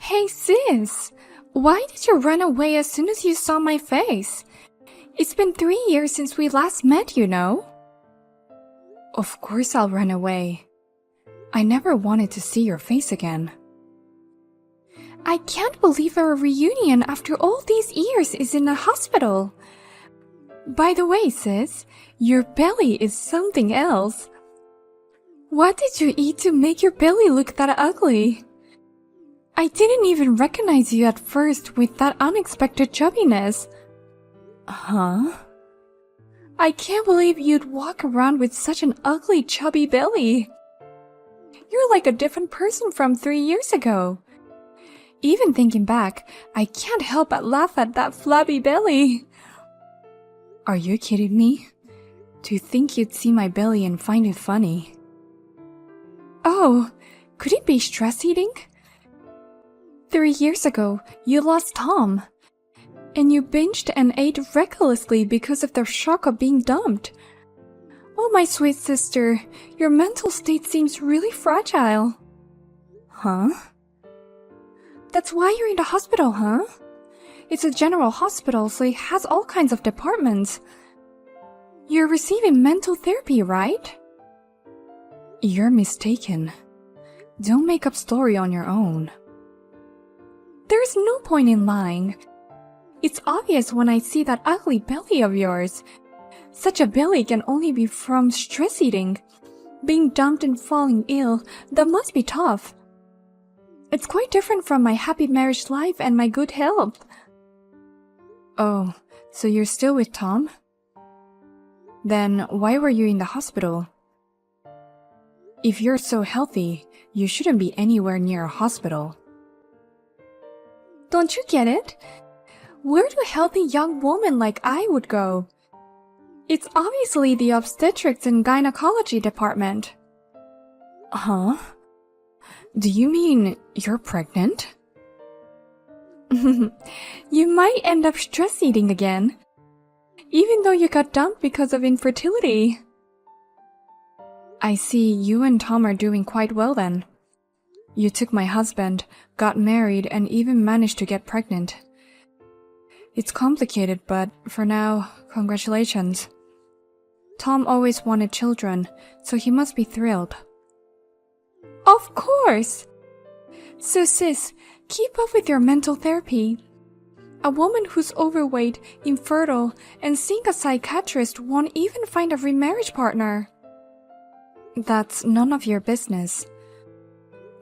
Hey sis, why did you run away as soon as you saw my face? It's been 3 years since we last met, you know. Of course I'll run away. I never wanted to see your face again. I can't believe our reunion after all these years is in a hospital. By the way, sis, your belly is something else. What did you eat to make your belly look that ugly? I didn't even recognize you at first with that unexpected chubbiness. Huh? I can't believe you'd walk around with such an ugly, chubby belly. You're like a different person from 3 years ago. Even thinking back, I can't help but laugh at that flabby belly. Are you kidding me? To think you'd see my belly and find it funny. Oh, could it be stress eating? 3 years ago, you lost Tom. And you binged and ate recklessly because of the shock of being dumped. Oh, my sweet sister, your mental state seems really fragile. Huh? That's why you're in the hospital, huh? It's a general hospital, so it has all kinds of departments. You're receiving mental therapy, right? You're mistaken. Don't make up story on your own. There's no point in lying. It's obvious when I see that ugly belly of yours. Such a belly can only be from stress eating. Being dumped and falling ill, that must be tough. It's quite different from my happy marriage life and my good health. Oh, so you're still with Tom? Then why were you in the hospital? If you're so healthy, you shouldn't be anywhere near a hospital. Don't you get it? Where do healthy young women like I would go? It's obviously the obstetrics and gynecology department. Huh? Do you mean you're pregnant? You might end up stress eating again, even though you got dumped because of infertility. I see you and Tom are doing quite well then. You took my husband, got married, and even managed to get pregnant. It's complicated, but for now, congratulations. Tom always wanted children, so he must be thrilled. Of course! So sis, keep up with your mental therapy. A woman who's overweight, infertile, and seeing a psychiatrist won't even find a remarriage partner. That's none of your business.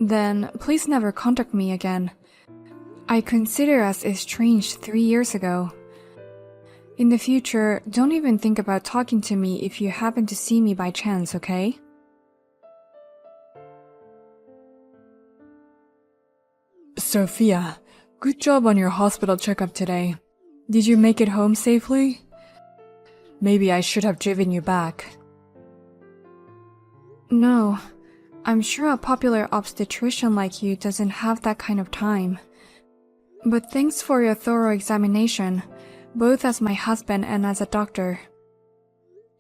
Then please never contact me again. I consider us estranged 3 years ago. In the future, don't even think about talking to me if you happen to see me by chance, okay? Sophia, good job on your hospital checkup today. Did you make it home safely? Maybe I should have driven you back. No, I'm sure a popular obstetrician like you doesn't have that kind of time. But thanks for your thorough examination, both as my husband and as a doctor.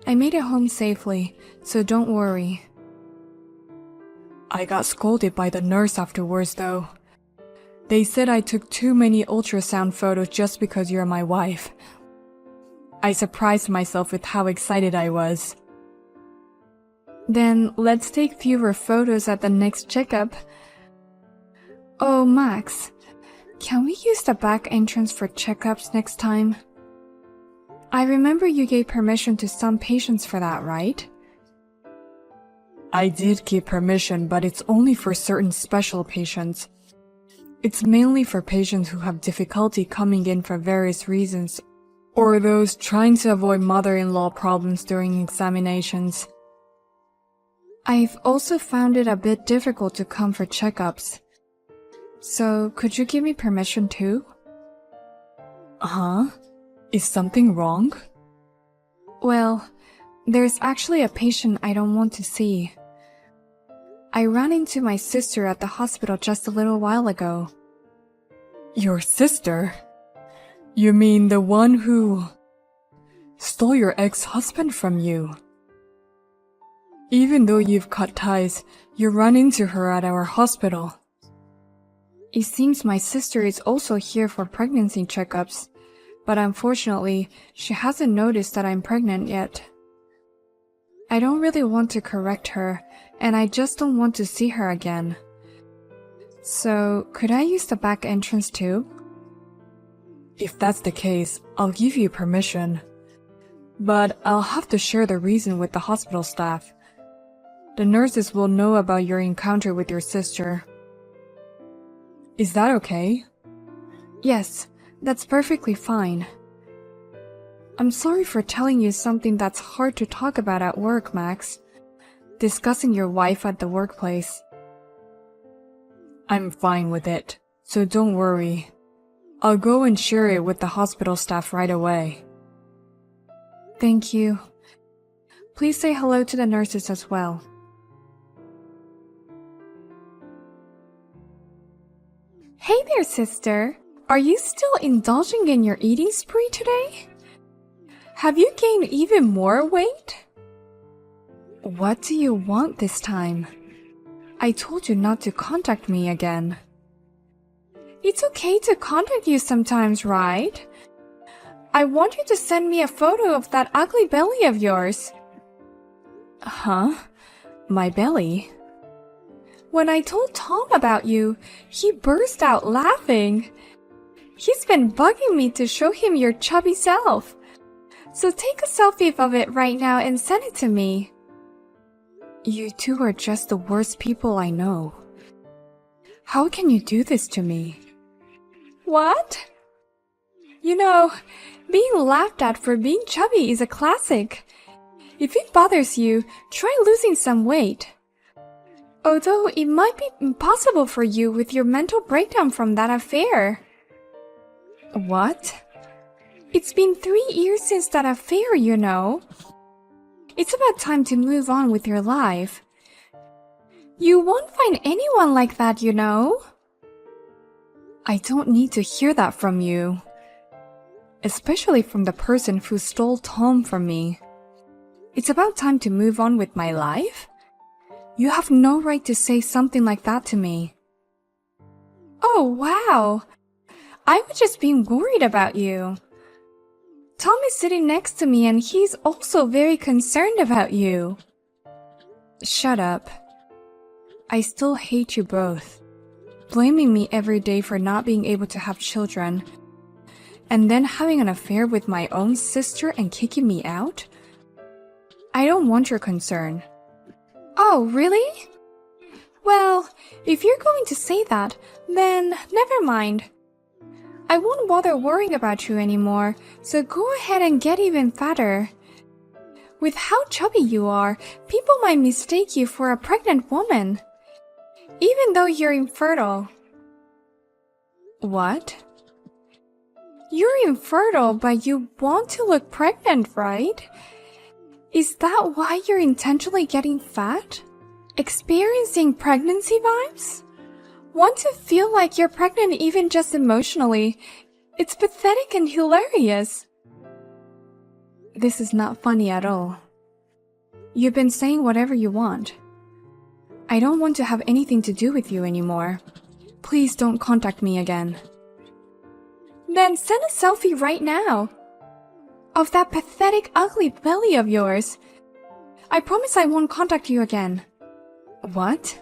I made it home safely, so don't worry. I got scolded by the nurse afterwards though. They said I took too many ultrasound photos just because you're my wife. I surprised myself with how excited I was. Then let's take fewer photos at the next checkup. Oh, Max, can we use the back entrance for checkups next time? I remember you gave permission to some patients for that, right? I did give permission, but it's only for certain special patients. It's mainly for patients who have difficulty coming in for various reasons, or those trying to avoid mother-in-law problems during examinations. I've also found it a bit difficult to come for checkups. So, could you give me permission too? Huh? Is something wrong? Well, there's actually a patient I don't want to see. I ran into my sister at the hospital just a little while ago. Your sister? You mean the one who stole your ex-husband from you? Even though you've cut ties, you run into her at our hospital. It seems my sister is also here for pregnancy checkups, but unfortunately, she hasn't noticed that I'm pregnant yet. I don't really want to correct her, and I just don't want to see her again. So, could I use the back entrance too? If that's the case, I'll give you permission. But I'll have to share the reason with the hospital staff. The nurses will know about your encounter with your sister. Is that okay? Yes, that's perfectly fine. I'm sorry for telling you something that's hard to talk about at work, Max. Discussing your wife at the workplace. I'm fine with it, so don't worry. I'll go and share it with the hospital staff right away. Thank you. Please say hello to the nurses as well. Hey there, sister. Are you still indulging in your eating spree today? Have you gained even more weight? What do you want this time? I told you not to contact me again. It's okay to contact you sometimes, right? I want you to send me a photo of that ugly belly of yours. Huh? My belly? When I told Tom about you, he burst out laughing. He's been bugging me to show him your chubby self. So take a selfie of it right now and send it to me. You two are just the worst people I know. How can you do this to me? What? You know, being laughed at for being chubby is a classic. If it bothers you, try losing some weight. Although it might be impossible for you with your mental breakdown from that affair. What? It's been 3 years since that affair, you know. It's about time to move on with your life. You won't find anyone like that, you know. I don't need to hear that from you. Especially from the person who stole Tom from me. It's about time to move on with my life? You have no right to say something like that to me. Oh, wow. I was just being worried about you. Tom is sitting next to me and he's also very concerned about you. Shut up. I still hate you both. Blaming me every day for not being able to have children, and then having an affair with my own sister and kicking me out? I don't want your concern. Oh, really? Well, if you're going to say that, then never mind. I won't bother worrying about you anymore, so go ahead and get even fatter. With how chubby you are, people might mistake you for a pregnant woman, even though you're infertile. What? You're infertile, but you want to look pregnant, right? Is that why you're intentionally getting fat? Experiencing pregnancy vibes? Want to feel like you're pregnant even just emotionally? It's pathetic and hilarious. This is not funny at all. You've been saying whatever you want. I don't want to have anything to do with you anymore. Please don't contact me again. Then send a selfie right now of that pathetic, ugly belly of yours. I promise I won't contact you again. What?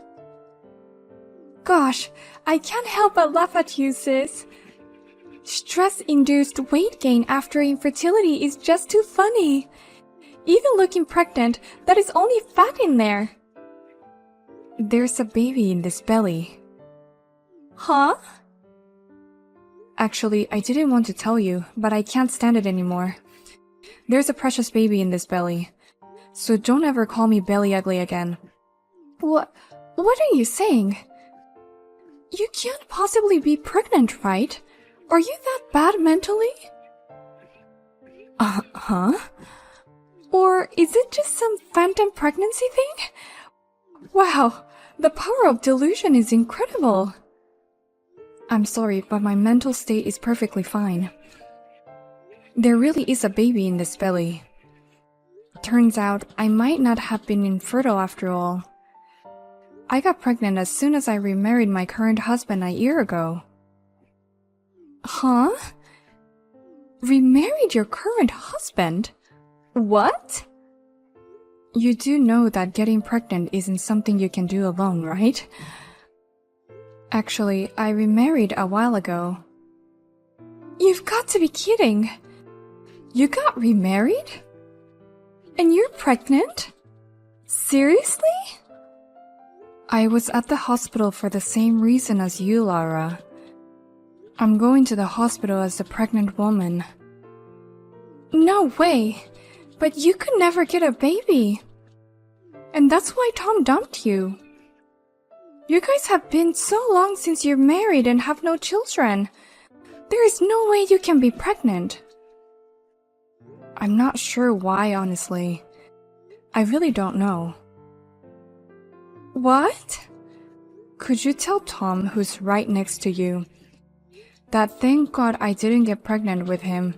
Gosh, I can't help but laugh at you, sis. Stress-induced weight gain after infertility is just too funny. Even looking pregnant, that is only fat in there. There's a baby in this belly. Huh? Actually, I didn't want to tell you, but I can't stand it anymore. There's a precious baby in this belly. So don't ever call me belly ugly again. What are you saying? You can't possibly be pregnant, right? Are you that bad mentally? Huh? Or is it just some phantom pregnancy thing? Wow, the power of delusion is incredible. I'm sorry, but my mental state is perfectly fine. There really is a baby in this belly. Turns out I might not have been infertile after all. I got pregnant as soon as I remarried my current husband a year ago. Huh? Remarried your current husband? What? You do know that getting pregnant isn't something you can do alone, right? Actually, I remarried a while ago. You've got to be kidding. You got remarried? And you're pregnant? Seriously? I was at the hospital for the same reason as you, Lara. I'm going to the hospital as a pregnant woman. No way! But you could never get a baby. And that's why Tom dumped you. You guys have been so long since you're married and have no children. There is no way you can be pregnant. I'm not sure why, honestly. I really don't know. What? Could you tell Tom, who's right next to you, that thank God I didn't get pregnant with him,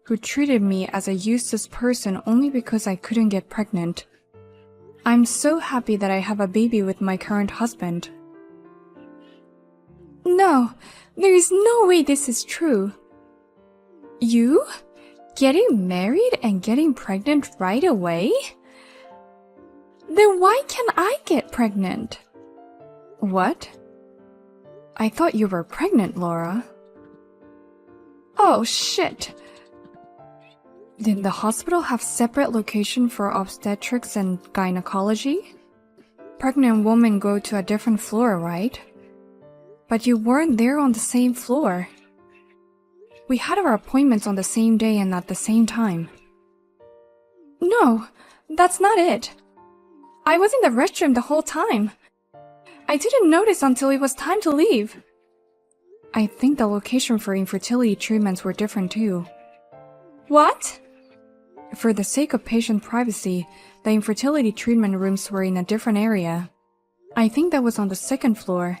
who treated me as a useless person only because I couldn't get pregnant. I'm so happy that I have a baby with my current husband. No, there is no way this is true. You? Getting married and getting pregnant right away? Then why can't I get pregnant? What? I thought you were pregnant, Laura. Oh, shit. Did the hospital have separate location for obstetrics and gynecology? Pregnant women go to a different floor, right? But you weren't there on the same floor. We had our appointments on the same day and at the same time. No, that's not it. I was in the restroom the whole time. I didn't notice until it was time to leave. I think the location for infertility treatments were different too. What? For the sake of patient privacy, the infertility treatment rooms were in a different area. I think that was on the second floor.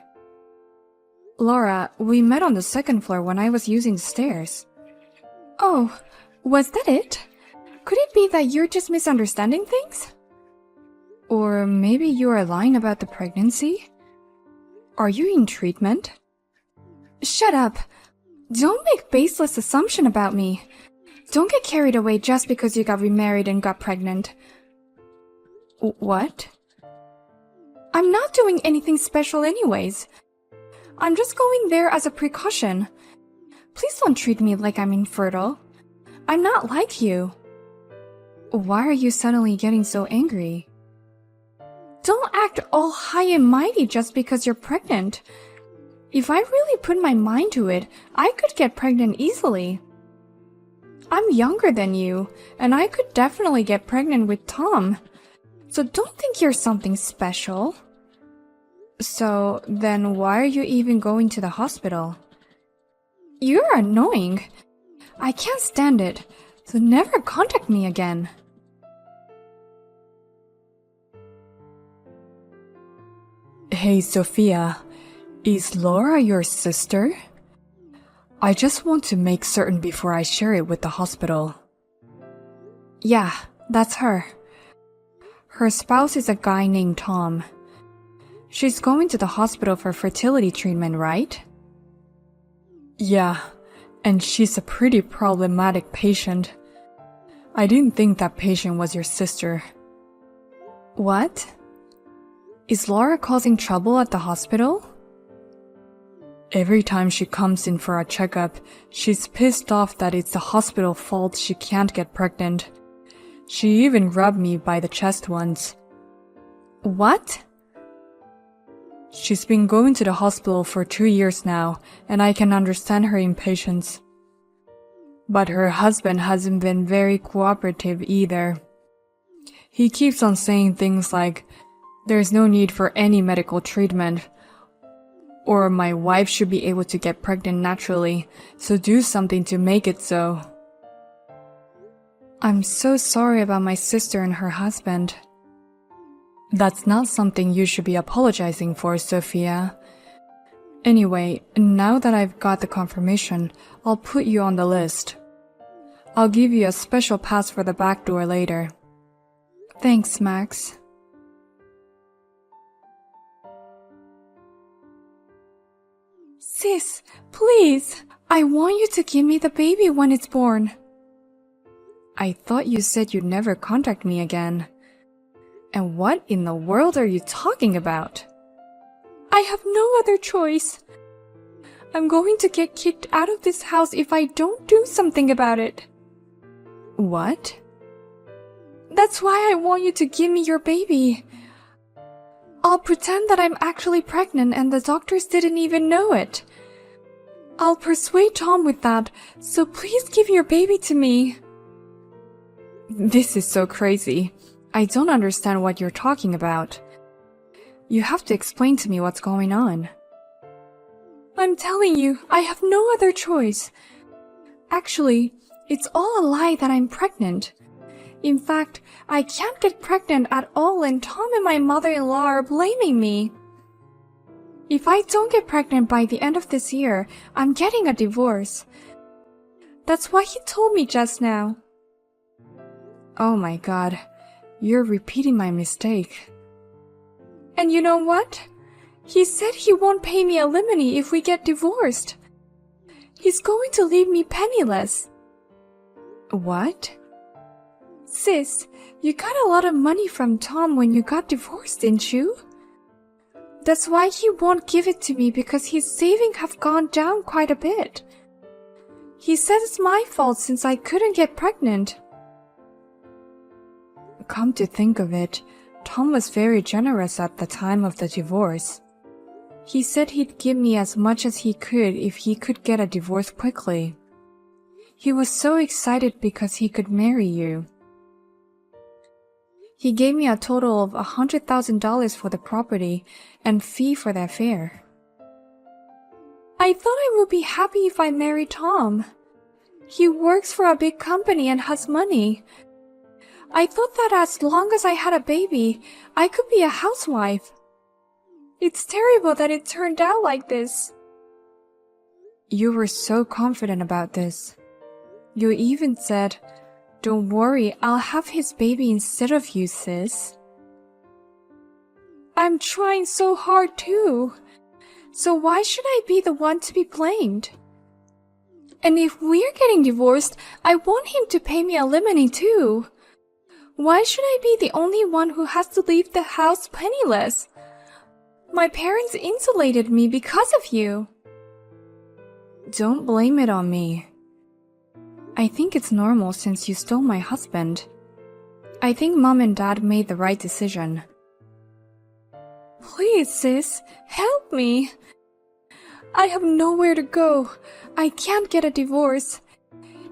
Laura, we met on the second floor when I was using the stairs. Oh, was that it? Could it be that you're just misunderstanding things? Or maybe you are lying about the pregnancy? Are you in treatment? Shut up. Don't make baseless assumption about me. Don't get carried away just because you got remarried and got pregnant. What? I'm not doing anything special anyways. I'm just going there as a precaution. Please don't treat me like I'm infertile. I'm not like you. Why are you suddenly getting so angry? Don't act all high and mighty just because you're pregnant. If I really put my mind to it, I could get pregnant easily. I'm younger than you, and I could definitely get pregnant with Tom. So don't think you're something special. So then why are you even going to the hospital? You're annoying. I can't stand it, so never contact me again. Hey, Sophia, is Laura your sister? I just want to make certain before I share it with the hospital. Yeah, that's her. Her spouse is a guy named Tom. She's going to the hospital for fertility treatment, right? Yeah, and she's a pretty problematic patient. I didn't think that patient was your sister. What? Is Laura causing trouble at the hospital? Every time she comes in for a checkup, she's pissed off that it's the hospital's fault she can't get pregnant. She even rubbed me by the chest once. What? She's been going to the hospital for 2 years now, and I can understand her impatience. But her husband hasn't been very cooperative either. He keeps on saying things like, "There's no need for any medical treatment," or "My wife should be able to get pregnant naturally, so do something to make it so." I'm so sorry about my sister and her husband. That's not something you should be apologizing for, Sophia. Anyway, now that I've got the confirmation, I'll put you on the list. I'll give you a special pass for the back door later. Thanks, Max. Sis, please, I want you to give me the baby when it's born. I thought you said you'd never contact me again. And what in the world are you talking about? I have no other choice. I'm going to get kicked out of this house if I don't do something about it. What? That's why I want you to give me your baby. I'll pretend that I'm actually pregnant and the doctors didn't even know it. I'll persuade Tom with that, so please give your baby to me. This is so crazy. I don't understand what you're talking about. You have to explain to me what's going on. I'm telling you, I have no other choice. Actually, it's all a lie that I'm pregnant. In fact, I can't get pregnant at all and Tom and my mother-in-law are blaming me. If I don't get pregnant by the end of this year, I'm getting a divorce. That's what he told me just now. Oh my God, you're repeating my mistake. And you know what? He said he won't pay me alimony if we get divorced. He's going to leave me penniless. What? Sis, you got a lot of money from Tom when you got divorced, didn't you? That's why he won't give it to me because his savings have gone down quite a bit. He said it's my fault since I couldn't get pregnant. Come to think of it, Tom was very generous at the time of the divorce. He said he'd give me as much as he could if he could get a divorce quickly. He was so excited because he could marry you. He gave me a total of $100,000 for the property and fee for the affair. I thought I would be happy if I married Tom. He works for a big company and has money. I thought that as long as I had a baby, I could be a housewife. It's terrible that it turned out like this. You were so confident about this. You even said, "Don't worry, I'll have his baby instead of you, sis." I'm trying so hard too. So why should I be the one to be blamed? And if we're getting divorced, I want him to pay me alimony too. Why should I be the only one who has to leave the house penniless? My parents insulated me because of you. Don't blame it on me. I think it's normal since you stole my husband. I think Mom and Dad made the right decision. Please, sis, help me. I have nowhere to go. I can't get a divorce.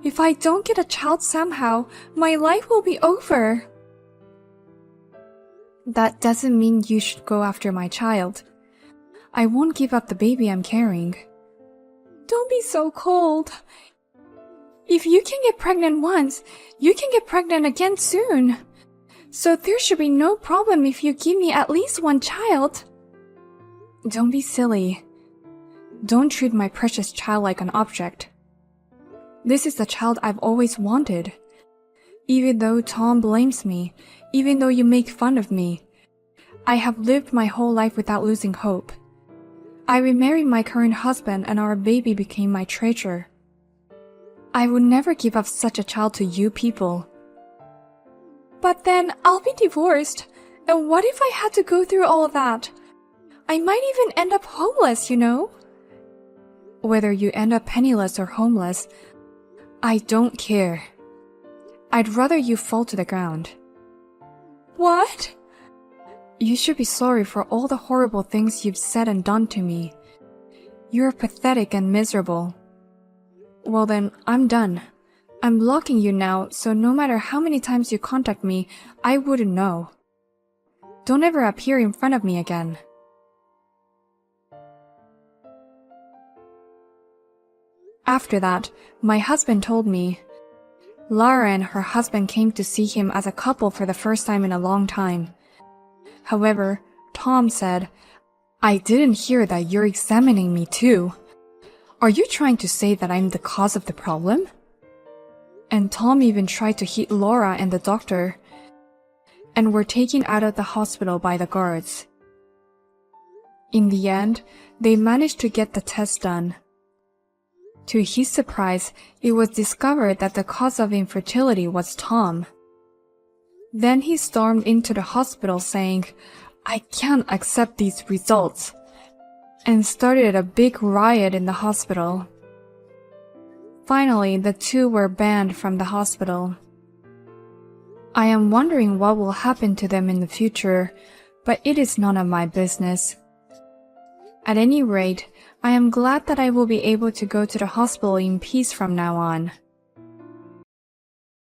If I don't get a child somehow, my life will be over. That doesn't mean you should go after my child. I won't give up the baby I'm carrying. Don't be so cold. If you can get pregnant once, you can get pregnant again soon. So there should be no problem if you give me at least one child. Don't be silly. Don't treat my precious child like an object. This is the child I've always wanted. Even though Tom blames me, even though you make fun of me, I have lived my whole life without losing hope. I remarried my current husband and our baby became my treasure. I would never give up such a child to you people. But then I'll be divorced, and what if I had to go through all of that? I might even end up homeless, you know? Whether you end up penniless or homeless, I don't care. I'd rather you fall to the ground. What? You should be sorry for all the horrible things you've said and done to me. You're pathetic and miserable. Well then, I'm done. I'm blocking you now, so no matter how many times you contact me, I wouldn't know. Don't ever appear in front of me again. After that, my husband told me, Lara and her husband came to see him as a couple for the first time in a long time. However, Tom said, I didn't hear that you're examining me too. Are you trying to say that I'm the cause of the problem? And Tom even tried to hit Laura and the doctor, and were taken out of the hospital by the guards. In the end, they managed to get the test done. To his surprise, it was discovered that the cause of infertility was Tom. Then he stormed into the hospital saying, "I can't accept these results," and started a big riot in the hospital. Finally, the two were banned from the hospital. I am wondering what will happen to them in the future, but it is none of my business. At any rate, I am glad that I will be able to go to the hospital in peace from now on.